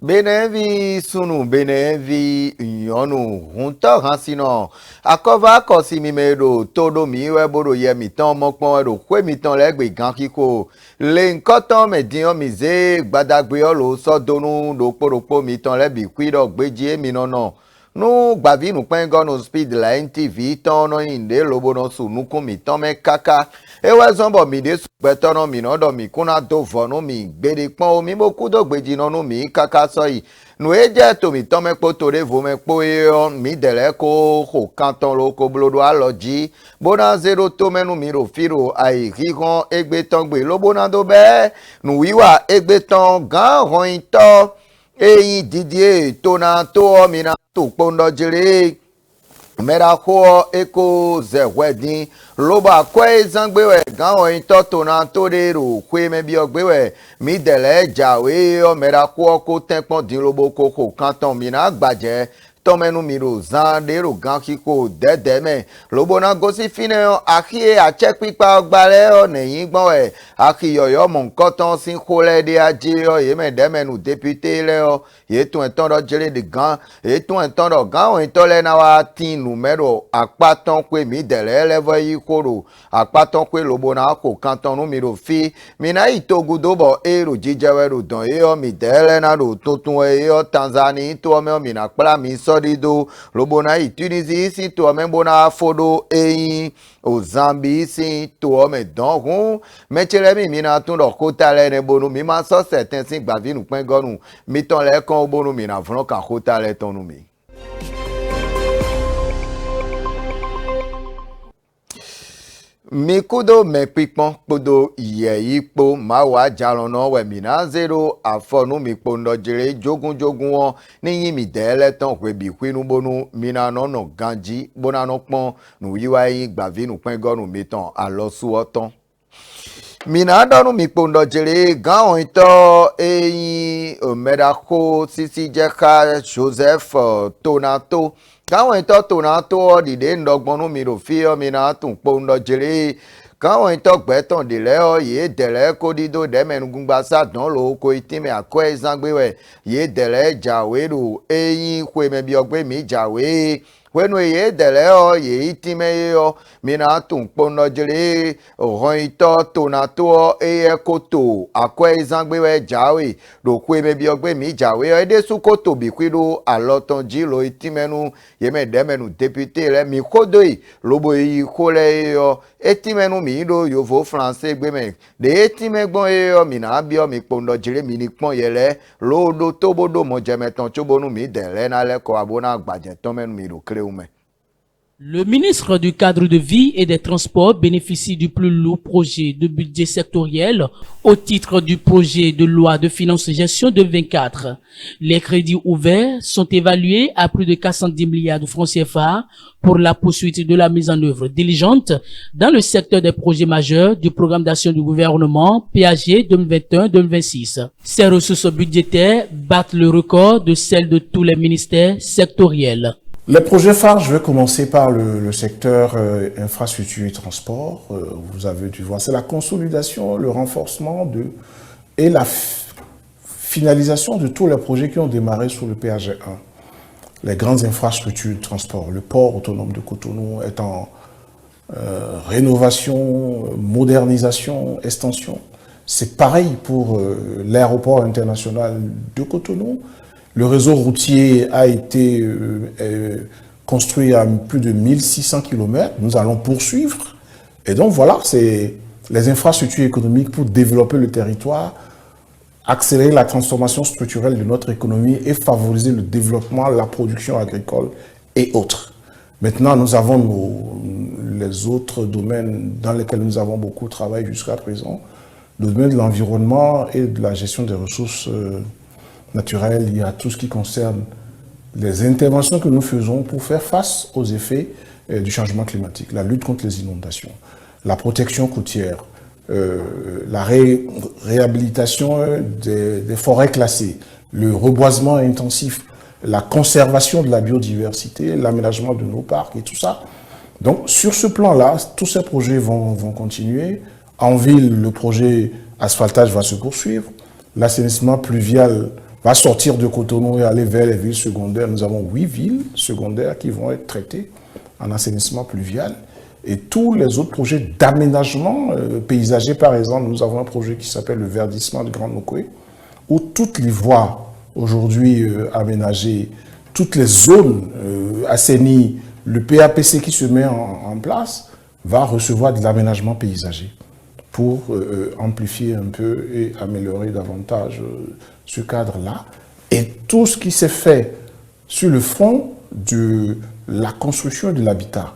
Benevi sunu benevi yonu hunto hansino akova kosi mimero todo miwe boro ye mitan mokpon ero kwe mitan legbe gan kiko le nkotan median mize gbadagbe olo sodonu ropo mitan lebi kwido gbeji eminono nu gbavi nu pengo no speed line tv ton no inde lobo no sunu kun mitan me kaka ewe zombo mi de sugbeto no mi no do mi kuna do vonu mi gbede pon omi mo kudo gbeji no nu mi kaka so yi nu eje to mi ton me po tore vo me po e mi dele ko ho kanton lo ko blodo aloji bona zero to menu mi ro firo ai rigon egbe ton gbe lo bona do be nu wiwa egbe ton gan hoin to eyin didie to na to mi na to pondo jere mera ko eko ze wedding loba kwe zangbewe gan o into na to de ro kwe me bi ogbewe mi dele jawe o mera ko tenpon din lobo ko kanton mi na gbaje tomenu miro zan de ro gan kiko dede me lobo na gosi fine aki a check pipa ogbare o neyin gbon e aki yoyo mo nkan ton sin kole de aje o ye me de menu député le o ye tun eton do jere de gan ye tun eton do gan o intole na wa tin numero apaton kwe mi dele levo yi koro apaton kwe lobo na ko kanton nu miro fi mi na itogudo bo ero jijewe ro don e o mi dele na ro tuntun e o Tanzania to me o mi na pla mi sodido lobo na Tunisie si to me bona fodo eyin o Zambie si to me don me chere mi na tun do kota le ne bonu mi ma so certain sin gba vinu pen gonu mi ton le kan bonu mi na fron kan kota le tonu mi. Mi kudo me pipon kudo iye ipo ma wa jalono we mi na zero afonu mi pondo jere jogun won ni yin mi dele tan kwe bi kwinu bonu mi na no ganji bona no pon nu yiwa yin gbavinu pen gonu mi tan alosu otan mi na donu mi pondo jere gan on ito eyin omedako sisi jeka Joseph Tonato káwọn ìtọ́ tòun tó dìde ńdọ́gbọ́nú mi rò fi ọ́ mi náà tún pò ńdọ́jẹ́rẹ́ káwọn ìtọ́ gbẹ́tàn délẹ́ ọ́ yéé dẹ̀lẹ́ kó dídó dẹ́mẹ̀nugungba sádán ló kó ìtìmẹ̀ àkọ́ ẹ̀ zangbéwẹ̀ yéé dẹ̀lẹ́ jàwé rò eyín kwemẹ̀bí ọgbẹ́ mi jàwé wenu ye dele o ye itime o mina tun pono jere ohon ito tonato eye koto akwe izangbewe jawe ro kwe mebi ogbe mi jawe o ede su koto bi kwido aloton jilo itimenu ye me demenu député le mi kodoi lobo yi kole o etimenu mi do yovo français gbe me de etime gbon e o mina bi o mi pono jere mi ni pon yele lodo tobodo mo jemeton chobonu mi dele na le ko abona gbaje ton menu mi ro Le ministre du Cadre de Vie et des Transports bénéficie du plus lourd projet de budget sectoriel au titre du projet de loi de finances gestion 2024. Les crédits ouverts sont évalués à plus de 410 milliards de francs CFA pour la poursuite de la mise en œuvre diligente dans le secteur des projets majeurs du programme d'action du gouvernement PAG 2021-2026. Ces ressources budgétaires battent le record de celles de tous les ministères sectoriels. Les projets phares, je vais commencer par le secteur infrastructure et transport. Vous avez dû voir, c'est la consolidation, le renforcement et la finalisation de tous les projets qui ont démarré sous le PAG 1. Les grandes infrastructures de transport, le port autonome de Cotonou est en rénovation, modernisation, extension. C'est pareil pour l'aéroport international de Cotonou. Le réseau routier a été construit à plus de 1600 km. Nous allons poursuivre. Et donc voilà, c'est les infrastructures économiques pour développer le territoire, accélérer la transformation structurelle de notre économie et favoriser le développement, la production agricole et autres. Maintenant, nous avons les autres domaines dans lesquels nous avons beaucoup travaillé jusqu'à présent. Le domaine de l'environnement et de la gestion des ressources naturel, il y a tout ce qui concerne les interventions que nous faisons pour faire face aux effets du changement climatique, la lutte contre les inondations, la protection côtière, la réhabilitation des forêts classées, le reboisement intensif, la conservation de la biodiversité, l'aménagement de nos parcs et tout ça. Donc sur ce plan-là, tous ces projets vont continuer. En ville, le projet asphaltage va se poursuivre. L'assainissement pluvial va sortir de Cotonou et aller vers les villes secondaires. Nous avons 8 villes secondaires qui vont être traitées en assainissement pluvial. Et tous les autres projets d'aménagement paysager, par exemple, nous avons un projet qui s'appelle le verdissement de Grand Nokoué, où toutes les voies aujourd'hui aménagées, toutes les zones assainies, le PAPC qui se met en place va recevoir de l'aménagement paysager pour amplifier un peu et améliorer davantage ce cadre-là. Et tout ce qui s'est fait sur le front de la construction de l'habitat.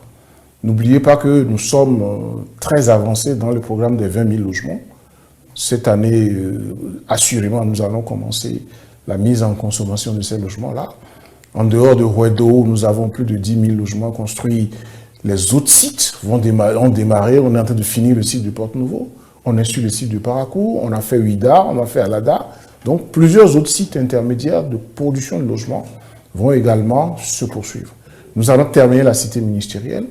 N'oubliez pas que nous sommes très avancés dans le programme des 20 000 logements. Cette année, assurément, nous allons commencer la mise en consommation de ces logements-là. En dehors de Rouedo, nous avons plus de 10 000 logements construits. Les autres sites ont démarré. On est en train de finir le site de Porte-Nouveau. On est sur le site de Parakou. On a fait Ouida, on a fait Alada. Donc, plusieurs autres sites intermédiaires de production de logements vont également se poursuivre. Nous allons terminer la cité ministérielle,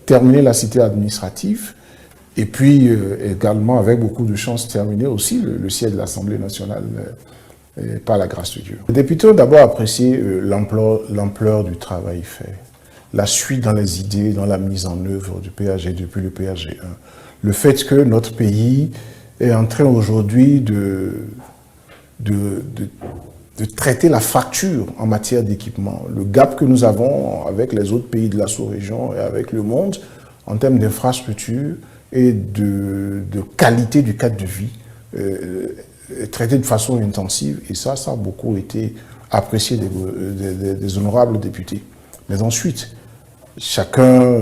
terminer la cité administrative, et puis également, avec beaucoup de chance, terminer aussi le siège de l'Assemblée nationale par la grâce de Dieu. Les députés ont d'abord apprécié l'ampleur du travail fait, la suite dans les idées, dans la mise en œuvre du PAG depuis le PAG 1. Le fait que notre pays est en train aujourd'hui de traiter la facture en matière d'équipement. Le gap que nous avons avec les autres pays de la sous-région et avec le monde en termes d'infrastructure et de qualité du cadre de vie est traité de façon intensive, et ça a beaucoup été apprécié des honorables députés. Mais ensuite, chacun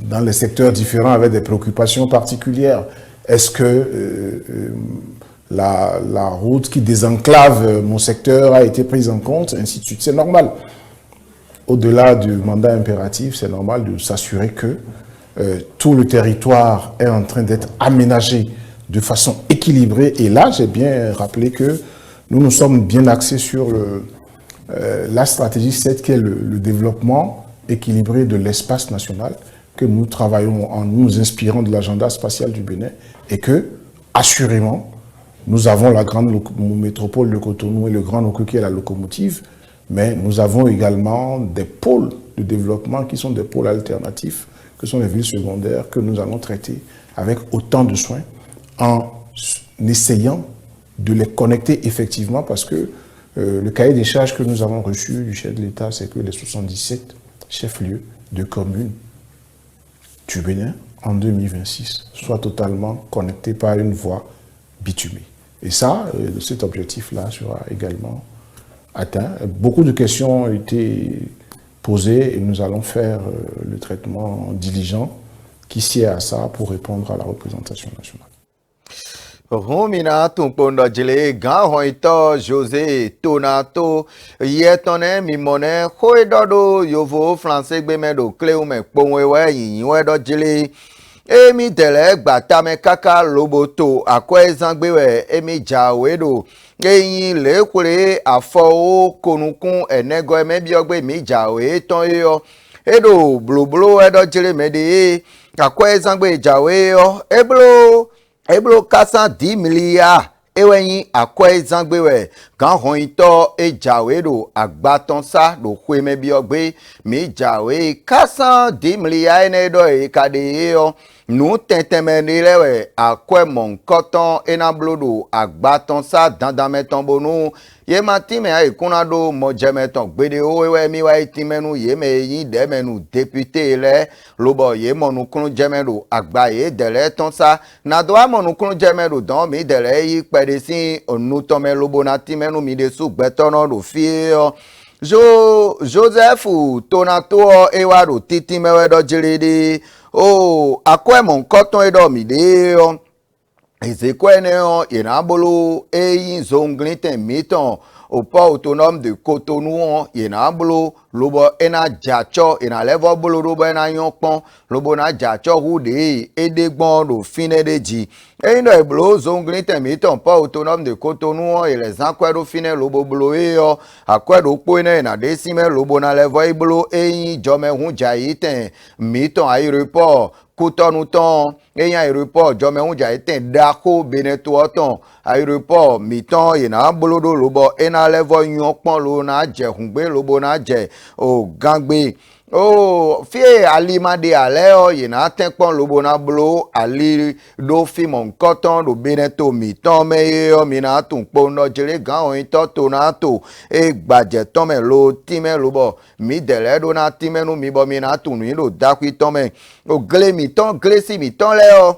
dans les secteurs différents avait des préoccupations particulières. Est-ce que la route qui désenclave mon secteur a été prise en compte, ainsi de suite. C'est normal. Au-delà du mandat impératif, c'est normal de s'assurer que tout le territoire est en train d'être aménagé de façon équilibrée. Et là, j'ai bien rappelé que nous sommes bien axés sur la stratégie 7, qui est le développement équilibré de l'espace national, que nous travaillons en nous inspirant de l'agenda spatial du Bénin, et que, assurément, nous avons la grande métropole de Cotonou et le Grand Nokoué qui est la locomotive, mais nous avons également des pôles de développement qui sont des pôles alternatifs, que sont les villes secondaires, que nous allons traiter avec autant de soin en essayant de les connecter effectivement, parce que le cahier des charges que nous avons reçu du chef de l'État, c'est que les 77 chefs-lieux de communes du Bénin en 2026 soient totalement connectés par une voie bitumée. Et ça, cet objectif-là sera également atteint. Beaucoup de questions ont été posées et nous allons faire le traitement diligent qui sied à ça pour répondre à la représentation nationale. Romina tumpondo jile gan hoito José Tonato yetone mimone hoidodo yovo français gbemedo cleume ponwewe yinwedo jile emi dele gbatame kaka loboto akwezangbewe emi jawedo eyin lekure afo konukun enego emebiogbe mi jawe ton yo edo bloblo edo jile mede akwezangbe jawe yo eblo kasa 10 milliards ewenyi akwe zangbewe gan hoito ejawe do agbatonsa do kweme biogbe mi jawe kasa 10 milliards enedo ekade yo nu tentemene lewe akwe monkoton enablodo agbatonsa dandameton bonu ye matime ay kunado mojemeton gbede owe mi wa itimenu ye me yin demenu député le lobo ye monukun jemenu agbaye dele tonsa na do amonukun jemenu don mi dele yi pedesin onutome lobo na timenu mi de sugbetono do fie Joseph Tonato ewado titi mewedo jiridi o akwe monkoton edo mi de ezekwene yenabolo eyin zongliten miton au port autonome de Cotonou yenabolo lobo ena jacho ena levo bolo lobo ena yonkpon lobo na jacho hude edegbon do fine deji eno eblo zongliten miton port autonome de Cotonou et les ankwedo fine lobo bolo yo akwedo poine na desime lobo na levo ibolo eyin jome hun jaiten miton aéroport Cotonou ton et aéroport Jomeunja était Dako Beneto autant aéroport mi-temps et na bolodo lobo et na levo yon pon lo na je hungbe lobo na je o gangbe oh fie alima de aleo ye na tenkpon lobo na blo ali do fi mon coton do Beneto mi-temps me yo mi na tun po no jere gan o to na to e gbaje ton me lo ti me lobo mi dele do na ti me no mi bo mi na tun ni lo dakwi ton me o gle mi-temps gle si mi-temps le o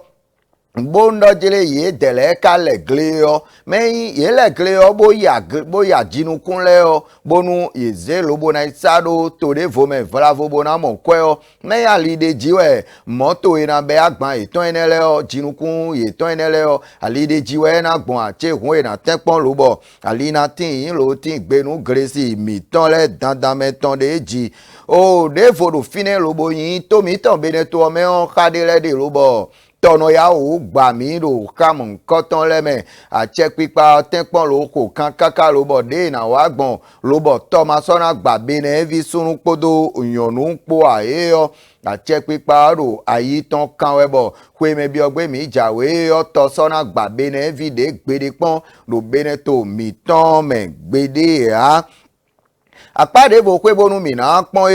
bondo jele ye dele ka le gleo me ye le gleo boya jinu kun leo bonu ye ze lobo na isado to de vo me vla vo bona mon kweo me ya lide jiwe moto ina be agban eton ene leo jinu kun ye ton ene leo alide jiwe na gbon ache hun na tenpon lobo alina tin lo tin gbenu gresi mi ton le dandan me ton de ji o de vo do fine lobo yin to mi ton Beneto me on kade le de lobo tọ̀nà ya ò gbà mí lò kàmù kọ́tán lẹ́mẹ̀ àtsẹ́ pípa tẹ́pọ̀n ló kò kán káká ló bọ̀ dé ìnà wá gbọ̀n ló bọ̀ tọ́ma sọ́nà gbàgbé nà ẹ́vi sunu kpodo ìyànnú kpo àyè àtsẹ́ pípa lò àyí tán kán wẹ́ bọ̀ kweme bí ọgbẹ́ mi jàwé tọ́ sọ́nà gbàgbé nà ẹ́vi dé gbèdé pọ́n lò Beneto mi tán mẹ́ gbèdé ha. Apade vokwe bonu mina pon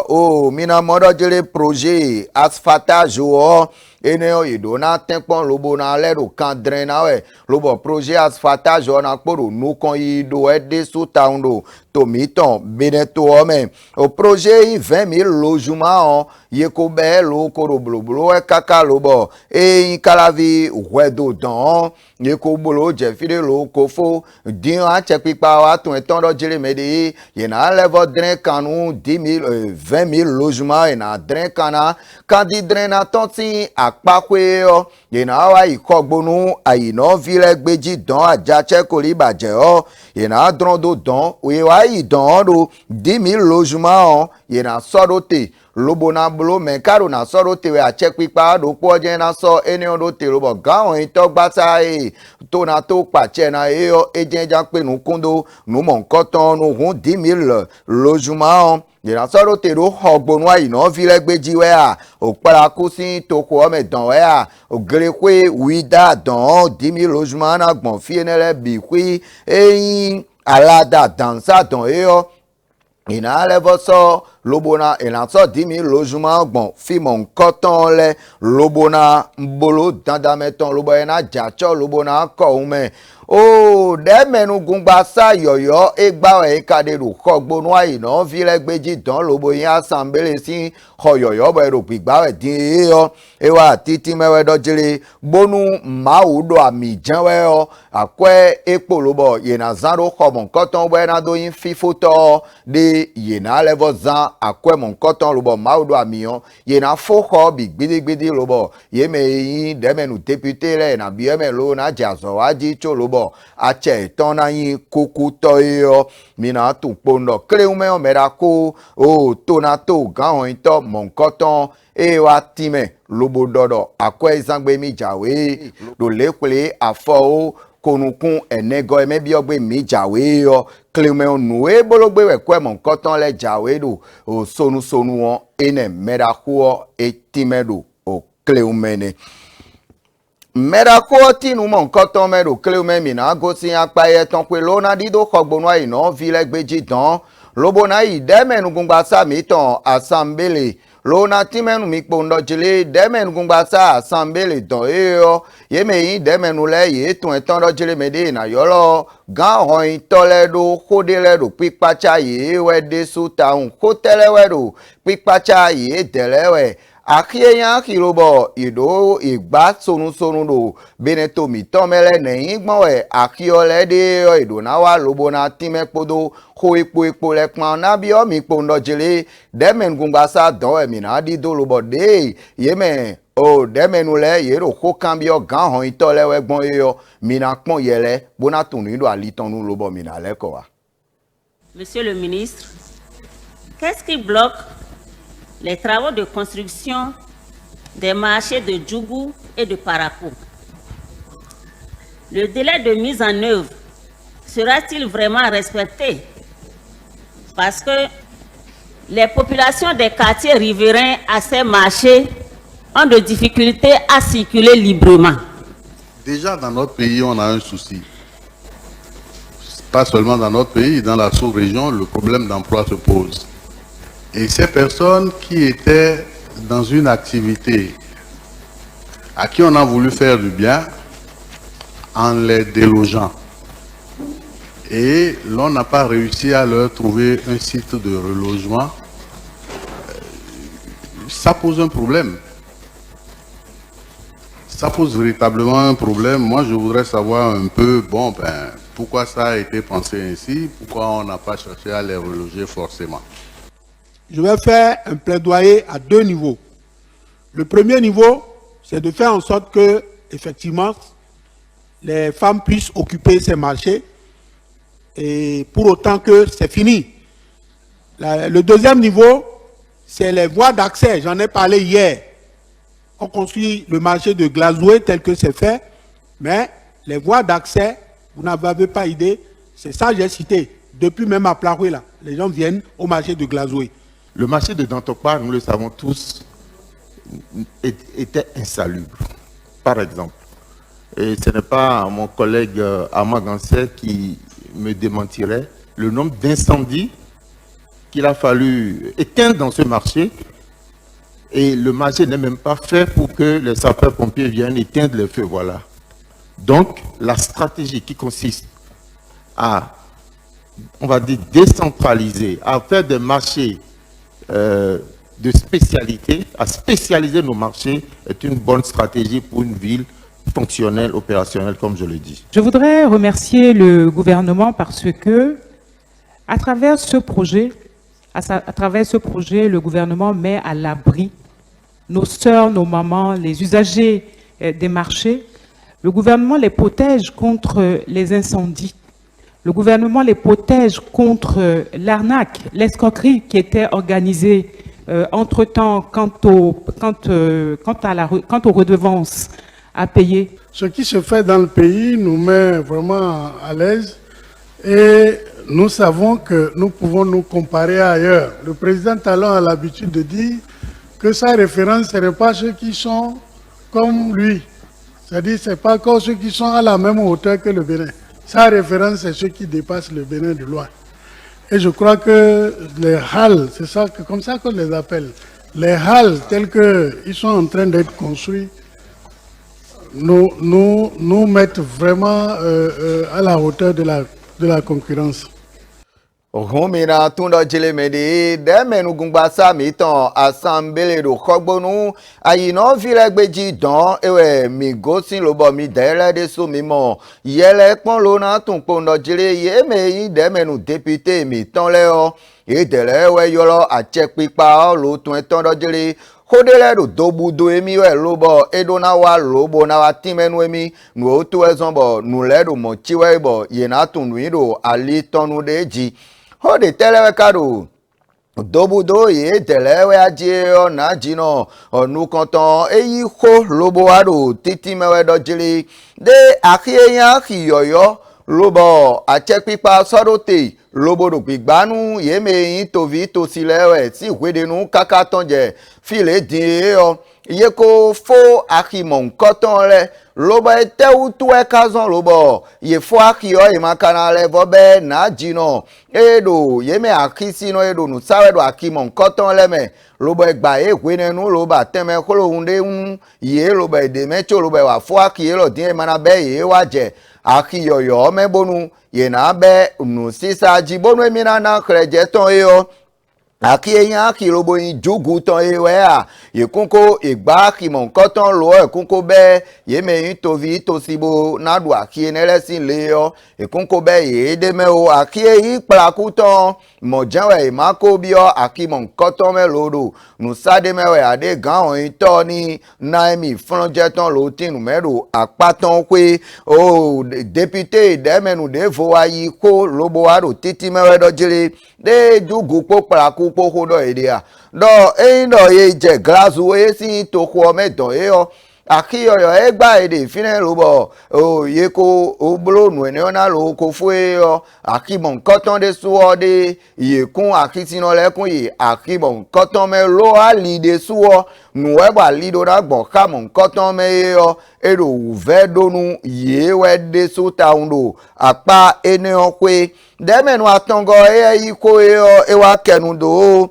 o mina modo jere projet asphaltage o eneo idona tenpon lobo na ledo kan dren na we lobo projet asphaltage o na kporo nu kon ido ede sous taundo to miton Beneto o men o projet 20 000 logements on yeko be lo koro bloblo e kaka lobo e kalavi wedo don yeko bolo je fide lo kofo din a chepipa wa tun eton do jere mede yena level dren kanu 20 000 logements et na dren kana kandi dren na tonti akpakwe o yena wa ikogbonu ayino vile gbeji don ajache kolibaje o yena drondo don we wa yi don do 10 000 logements yena sodote lobo na blo men karo na soro tewe a check pipa do poje na so eni odo te lobo gan to gbasa to na to pache na ejenja pe nu kundo nu mon koton nu hun 10 000 logement ye na soro te do hogbonu ayi no vile gbeji we a o para kusin to ko me dan we a o grekwe wida dan 10 000 logement na gbon fi enele bi kwi eyin alada dansa dan ina level so lobona ina so 10 000 logements bon fi mon coton le lobona mbolo dandameton lobo ina jacho lobona ko ume o de menu gungba sa yoyo egba e kade ru kogbonu ayi no vile gbeji don lobo yin assemble si hoyoyo bo ero gbigba we din yo ewa titi mewe dojire gbonu maudo ami janwe o akwe epo lobo yena zaro ko mon coton bo na do yin fifoto de yena level zan akwe mon coton lobo maudo amion yena foko bi gbidigbidi lobo yeme yin de menu député le na bieme lo na jazo waji cho lobo ache tona yin kuku to yo mina tu pondo kreume o merako o tonato gan to mon coton e wa time lobo dodo akwe zangbe mi jawe do lekle afo konukun enego emebi ogbe mi jawe yo kleume onu e bologbe we kwe mon coton le jawe do o sonu won ene merako e time do o kleume ne merako tinu mon coton medo kleume mi na gosi apaye ton pe lona dido kogbonu ayi no vile gbeji don lobo na yi demenu gungba sa mi ton assemblée lona timenu mi pondo jile demenu gungba sa assemblée don yeme yi demenu le ye tun eton do jile mede na yolo gan hoin toledo kodeledo pipacha ye we de suta un kotelewedo pipacha ye delewe akieyan kirobo ido igba sonu do Beneto mi tomele neyin gbon we akiole de ido na wa lobo na time podo ko epo le pon na bi o mi pondo jele demen gungba sa don mi na di do lobo de yeme o demenu le yero ko kambio gan hon itole we gbon yo mi na pon yele bona tunu do alitonu lobo mi na le ko wa. Monsieur le ministre, qu'est-ce qui bloque les travaux de construction des marchés de Djougou et de Parakou? Le délai de mise en œuvre sera-t-il vraiment respecté? Parce que les populations des quartiers riverains à ces marchés ont des difficultés à circuler librement. Déjà, dans notre pays, on a un souci. Pas seulement dans notre pays, dans la sous-région, le problème d'emploi se pose. Et ces personnes qui étaient dans une activité à qui on a voulu faire du bien, en les délogeant. Et l'on n'a pas réussi à leur trouver un site de relogement. Ça pose un problème. Ça pose véritablement un problème. Moi, je voudrais savoir un peu, pourquoi ça a été pensé ainsi, pourquoi on n'a pas cherché à les reloger forcément. Je vais faire un plaidoyer à deux niveaux. Le premier niveau, c'est de faire en sorte que, effectivement, les femmes puissent occuper ces marchés, et pour autant que c'est fini. Le deuxième niveau, c'est les voies d'accès. J'en ai parlé hier. On construit le marché de Glazoué tel que c'est fait, mais les voies d'accès, vous n'avez pas idée, c'est ça que j'ai cité. Depuis même à Plaroué, là, les gens viennent au marché de Glazoué. Le marché de Dantokpa, nous le savons tous, était insalubre, par exemple. Et ce n'est pas mon collègue Amad Gansé qui me démentirait le nombre d'incendies qu'il a fallu éteindre dans ce marché. Et le marché n'est même pas fait pour que les sapeurs-pompiers viennent éteindre le feu. Voilà. Donc, la stratégie qui consiste à, on va dire, décentraliser, à faire des marchés de spécialité, à spécialiser nos marchés, est une bonne stratégie pour une ville fonctionnelle, opérationnelle, comme je le dis. Je voudrais remercier le gouvernement parce que, à travers ce projet, le gouvernement met à l'abri nos sœurs, nos mamans, les usagers des marchés. Le gouvernement les protège contre les incendies. Le gouvernement les protège contre l'arnaque, l'escroquerie qui était organisée entre-temps quant aux redevances à payer. Ce qui se fait dans le pays nous met vraiment à l'aise et nous savons que nous pouvons nous comparer ailleurs. Le président Talon a l'habitude de dire que sa référence ne serait pas ceux qui sont comme lui. C'est-à-dire que ce n'est pas encore ceux qui sont à la même hauteur que le Bénin. Sa référence, c'est ceux qui dépassent le Bénin de loin. Et je crois que les halles, c'est ça, comme ça qu'on les appelle, les halles tels qu'ils sont en train d'être construits, nous mettent vraiment à la hauteur de la concurrence. Romina tunda jelemede demenu gungbasa mitan asambele do khogbonu ayino vilegbeji don ewe mi gosin lobo mi dele de so mimo yele pon lo na tun pondo jele ye me demenu député mi tan le o e dele we yolo achepipa lo tun etan do jele kodele do dobudo emi we lobo edona wa lobo na wa timenu emi nu o to ezonbo nu le do mo chiwe bo ye na tun nu do ali tonu deji ho de telewe kado dobudo ye telewe aje ona jino onu kantan eyi ko lobo ado titi mewe dojili de akiyan kiyoyo lobo achepipa sodote lobo do gbigbanu ye meyin tovi tosilewe si wedenu kaka tonje file din o ye ko fo akimon koton le lobo etewu tu ekazon lobo ye fo akiyo e makana le bobe na jino edo ye me akisino edo nu sawe do akimon koton le me lobo egba e gwenenu lobo ateme kolo hunde ye lobo edemecho lobo wa fo akiyo lo din e mana be ye waje akiyoyo mebonu ye na be nu sisa jibonu emina na kreje ton yo aki eyan ki lobo yin jugu ton ewe a yekunko igba ki mon koton lo ekunko be ye me yin tovi tosibo nadu aki enelesin le yo ekunko be ye de me o aki eyi plakuton mo janwe imako bi o aki mon koton me lodo nu sade mewe ade gan on yin to ni naimi flonje ton lo tinu medo apaton kwe o député de menu de vo ayi ko lobo aro titi mewe do jire de jugu po plaku poko do idea do do ye je glasu e si to ko me do e o akiyoyo egba ede fine lobo o yeko oblo nu ene ona lo ko fue yo akibon koton de suo de yekun akitino lekun yi akibon koton me lo ali de suo nu eba lido na gbon kamon koton me yo ero uvedonu yewe de su taundo apa ene okwe demenu atongo yiko yo ewa kenundo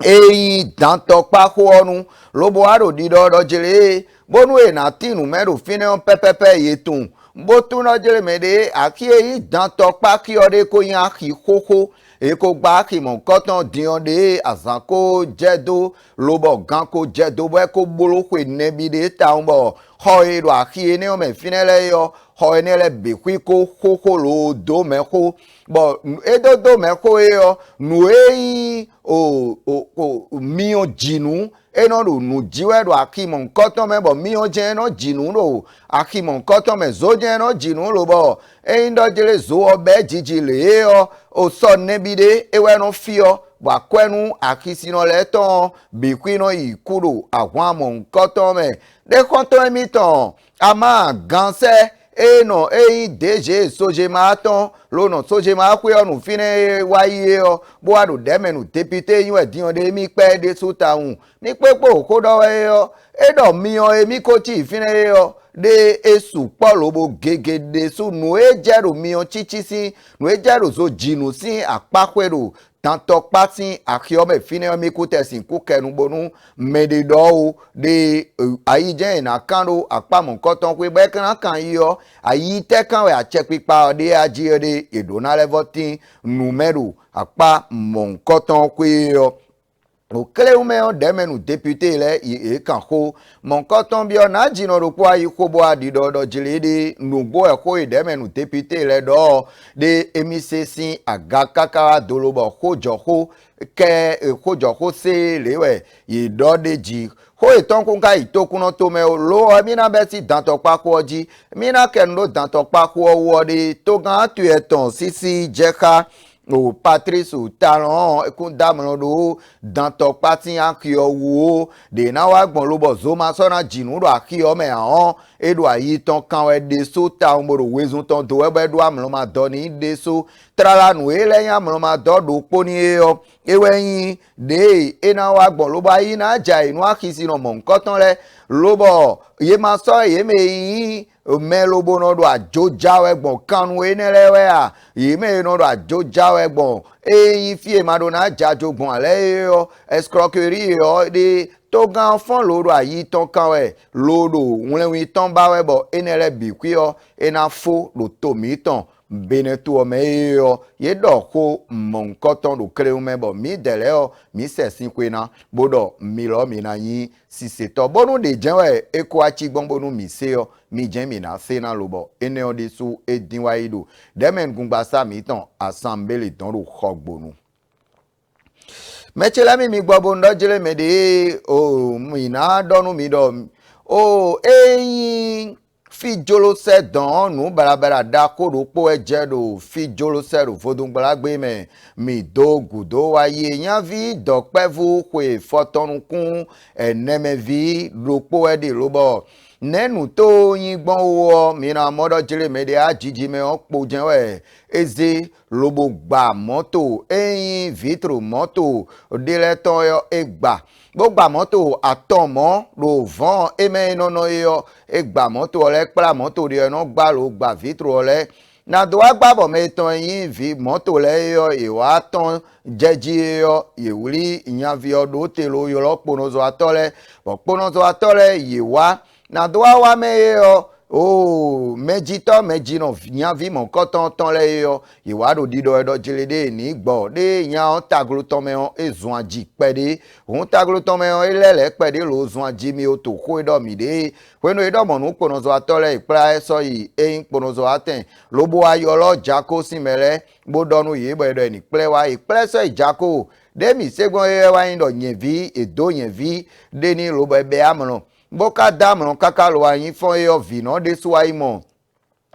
eyin danto pako onu lobo aro dido jele bonu e na tinu mero fine on pepepe yetun bo tu no jele mede aki eyin danto pa ki ode ko yan ki koko e ko gba ki mon koton dion de azanko jedo lobo ganko jedo bo ko bolo ko nebi de taumbo ho e do aki ene o me fine le yo ho ene le be ko koko lo do me ko bo edo do me ko e yo nu eyin o mio jinu eno do nu jiwe do akimon koton me bo mio je no jinu do akimon koton me zo je no jinu lo bo endo jele zo obe jijile o so nebide ewe no fio wa kwenu akisino leton bikwino ikuro awamon koton me de koton emiton ama ganse eno eyin deje soje maton lono soje ma kwe onu fine waye o bo adu demenu député yin edion de mi pe de sutaun ni pepo ko do we o edo mi o emi ko ti fine o de esu polobo gegede su nu ejero mi o chichi si nu ejero so jinu si apakwero tanto pati akiome fine o mi ku tesin ku kenu bonu medido de ayije na kando apamon koton kwe be kan yo ayi te kan we a check pipa de ajiode edona levotin numero apa mon koton kwe yo o kele ume o demenu député le e kan ko mon koton bi ona jino ro kwa yi ko bo adido do jilede nugbo e ko e demenu député le do de emisesin agakaka dolobo ko joko ke ko joko se lewe yi do deji ho eton kun ka itokuno to me lo mi na be si danto pa ko ji mi na ken lo danto pa ko wo de to gan tu eton sisi jeka o Patrice o talon ekun damon do danto pati akio wo de na wa gbon lo bo zo ma so na jinu do akio me an edo ayi ton kan we de so ta omoro wezun ton do we do amlo ma do ni de so trala nu ele yan amlo ma do poni e eweyin de ena wa gbon lo ba yi na ja inu akisi no mo nkan ton le lo bo ye ma so ye me yin melobo no do ajo jawe gbon kanu enelewe a yime no do ajo jawe gbon eyin fie madona jajo gbon ale yo escroquerie yo de to gan fon lo do ayi ton kan we lo do wonle ton ba we bo enele bi kwi yo ena fo lo to mi ton benetu o me yo ye do ko mon koton do kreu me bo mi dele o mi sesin kwena bodo mi lo mi na yin si se to bonu de jenwe eko achi gbonbonu mi se yo mi jen mi na se na lobo ene o de su edinwa ido demen gungba sa mi ton assemble ton ro khogbonu mechela mi gbobo ndo jele me de o mi na donu mi do o eyin fi jolo se don nu barabara da kodo po eje do fi jolo se ro fodun gbalagbe me mi do gudo waye yan vi dokpevu kwe fotonu kun eneme vi ropo ede lobo nenu to yin gbon wo mi na modo jere me de ajiji me opo jenwe eze lobo gba moto eyin vitro moto dele ton yo egba gbogbo moto atomo lo van eme nono yo egba moto ole pla moto de no gba lo gba vitro ole na do agba bo me ton yin vi moto le yo e wa ton jeji yo ye wuli yan vi odo te lo yo lo ponozo atole bo ponozo atole ye wa na do wa me yo o mejito mejino yan vi mon koton ton le yo ye wa do dido edo jilede ni gbo de yan taglo ton me on ezun aji pede on taglo ton me on elele pede lo zun aji mi o to ko edo mi de wenu edo monu ponozo atole ipla so yi eyin ponozo aten lobo ayo lo jako simele bo donu ye bo edo ni ple wa iple so ijako de mi segbon ye wa yin do yen vi edo yen vi de ni lobo ebe amro boka damron kaka lo ayin fon yo vi no de suwa imo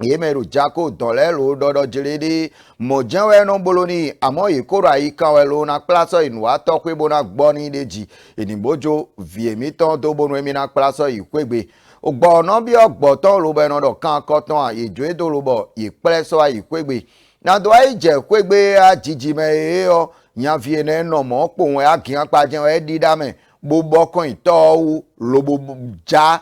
yemeru jako dole lo dodo jelede mo janwe no boloni amo ikoro ayi kan we lo na plaso inu atokwe bona gbo ni deji enigbojo vi emi ton do bonu emi na plaso ikwegbe ogbono bi ogboton lo be no do kan koton ejo edo lo bo ipre so ayi kwegbe na do ayi je kwegbe ajiji me e o yan vie ne no mo po won agian pa je e di da me gbogbo kan ito lo bo ja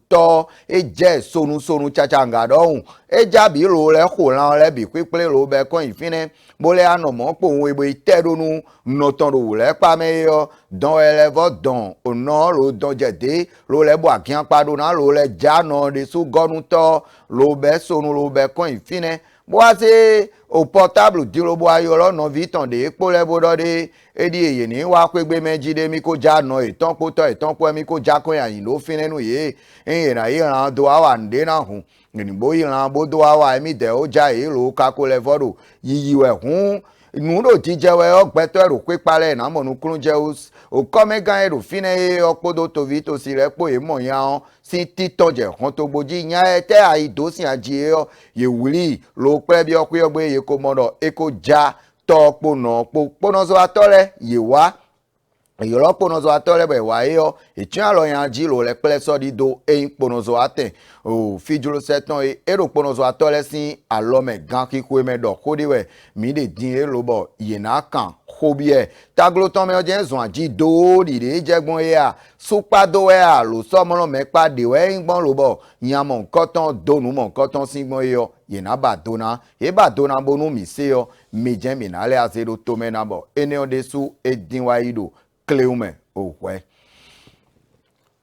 to eje sonu chachanga dohun eja bi ro le ko ran le bi pipele ro be kan ifine bo le anomo po won ebo iteronu notan ro le pa me yo don elevo don ono ro don jede ro le bo akian pado na ro le ja no de su gonu to ro be sonu ro be kan ifine bo ase o portable di ro bo ayo lo no vitan de epo le bo do de edi eye ni wa pegbe meji de mi ko ja no itan po to itan po mi ko ja kan yayin lo fine nu ye na iran do awa nde na hun ni bo iran bo do awa mi de o ja e lo ka ko le vodo yiyi we hun nu do ti je we ogbeto ero pe pale na mo nu kurun je o come gan ero fine opodo to vi to si repo e mo yan si titon je hun to gboji yan e te ai do si aji e ye wuri lo pe bi ope ogbe ye ko modo e ko ja to pono zo atore ye wa eyoro ponozo atore be wa yo etin alo yan ji lo le pele so di do ein ponozo aten o fijuro seton ero ponozo atore sin alo me gan ki ku me do ko de we mi de din e lo bo ye na kan ko bi e taglo ton me oje zon aji do di de jegbon e a supa do e a lo so mo me pa de we ngbon lo bo yan mo nkan ton do nu mo nkan ton sin gbon e yo ye na ba dona e ba dona bonu mi se yo mi je mi na le azero to me na bo ene o de su e din wa ido Cleume owe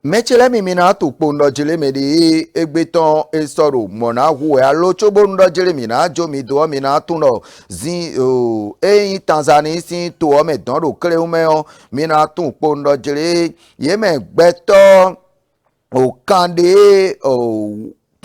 mechele mi mina tu pondo jele me di egbeton esoro mona hu alo chobo ndo jele mina jo mi do mina tuno zin Tanzanie sin to o me don ro Cleume o mina tu pondo jele ye me gbeto o kande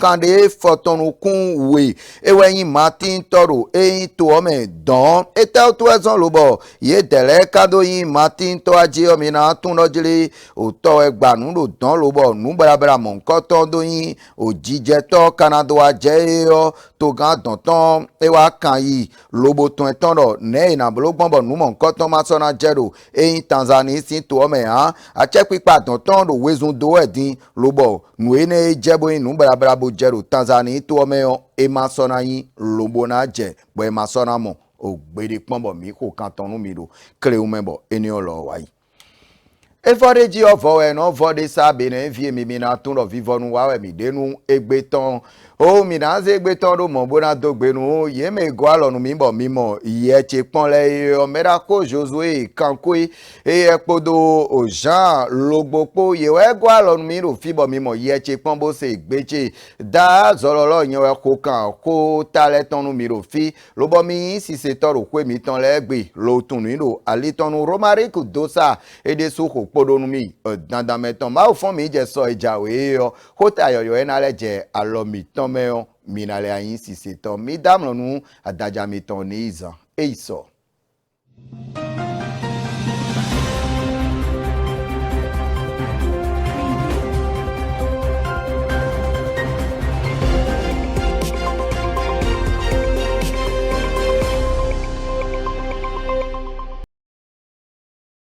kande fotonu kun we eweyin martin toro eyin to ome don etel to ezon lobo ye dele kado yin martin to aje omi na tun lojire o to egbanu lo don lobo nu barabara mo nkan ton do yin o jije to kanado aje yo to gan don ton e wa kan yi lobo ton eton ro ne ina blogbon bo nu mo nkan ton ma so na jero eyin Tanzania sin to ome han a che pipa don ton do wezun do edin lobo nu ene jebo inu barabara jero Tanzania to ome e ma sona yin lobo na je bo e ma sona mo o gbede ponbo mi ko kan tonu mi do Cleume bo eni olo wa yi efore ji ovo e no vode sa be na vie mi na tun ro vivo nu wa we mi denu egbeton o mi na ze egbeton do mo bo na dogbe nu ye me go alo nu mi bo mi mo ye che pon le o mera ko Josué kankoi e epodo o Jean logbopo ye we go alo nu mi ro fi bo mi mo ye che pon bo se egbeche da zorolo yen we ko kan ko tale ton nu mi ro fi lo bo mi si se toro kwe mi ton le gbe lo tun ni ro ali ton nu Romaric dosa e de so ko podonu mi dandan meton ma o fon mi je so ejawe yo ko tayoyo e na le je alo mi ton me o mi na le ayin si se ton mi dam lo nu adaja mi ton ni izan e iso